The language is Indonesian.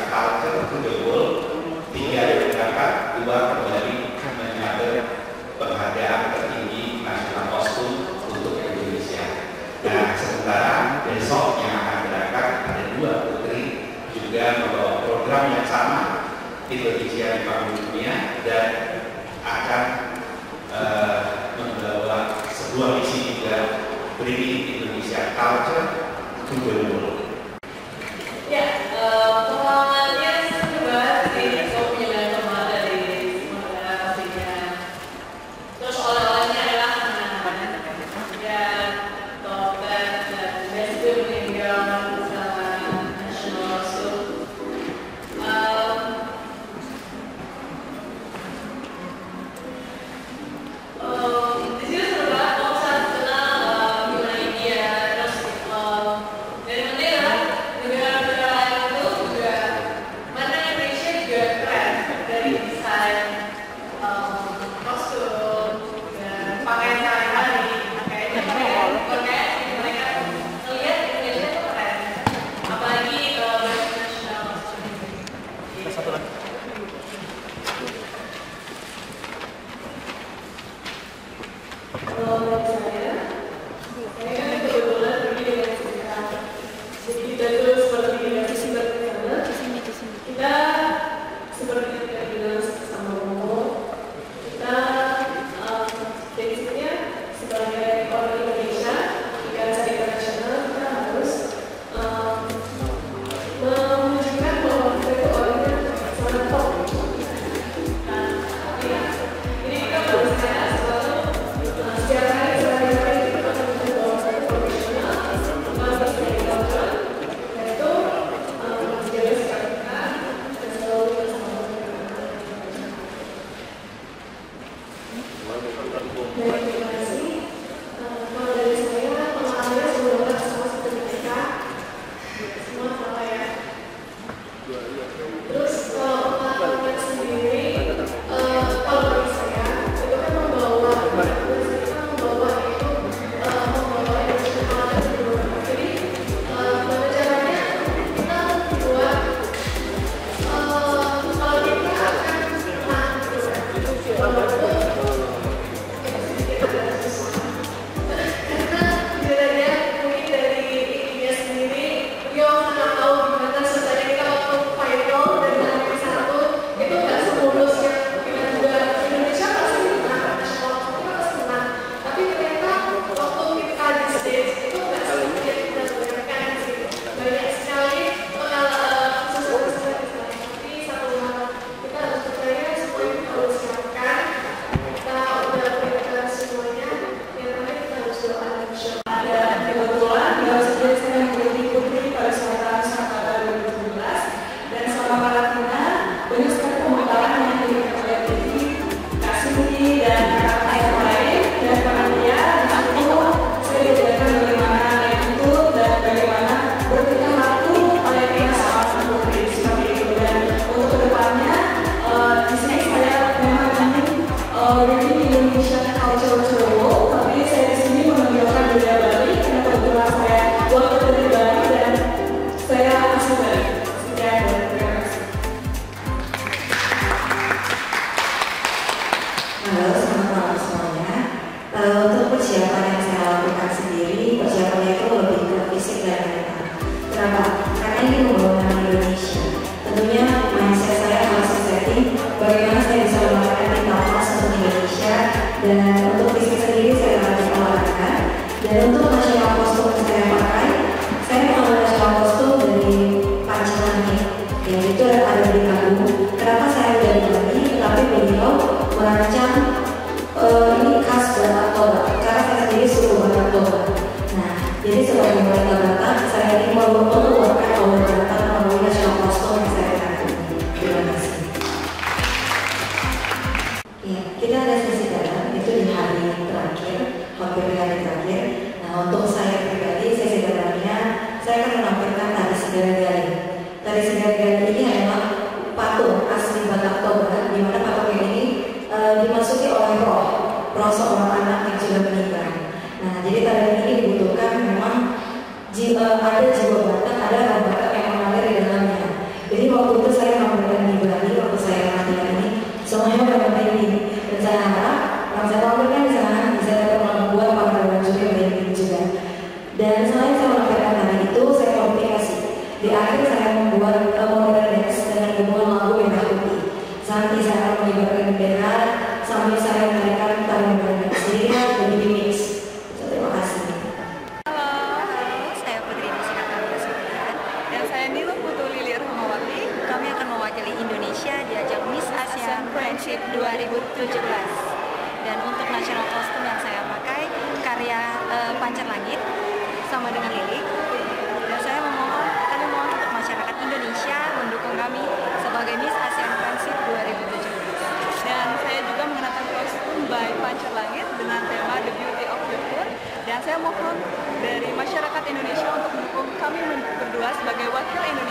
tentang culture to the world, 3 yang berangkat, 2 kembali menyabet penghargaan tertinggi nasional kostum untuk Indonesia. Nah, sementara besok yang akan berangkat ada 2 putri juga membawa program yang sama, Indonesia di panggung dunia, dan akan membawa sebuah misi juga, Bringing Indonesia Culture to the World. Ya, pengalamannya seru banget sih, saya punya banyak teman dari semua negara pastinya. Terus oleh-olehnya adalah makanan dan topet dan best meninggal sama national soup. Di sini seru banget, kalau saya kenal gimana India, terus dari ASEAN Friendship 2017. Dan untuk national costume yang saya pakai karya Pancar Langit sama dengan Lilik. Dan kami mohon untuk masyarakat Indonesia mendukung kami sebagai Miss ASEAN Friendship 2017. Dan saya juga mengenakan kostum by Pancar Langit dengan tema The Beauty of the Poor. Dan saya mohon dari masyarakat Indonesia untuk mendukung kami berdua sebagai wakil Indonesia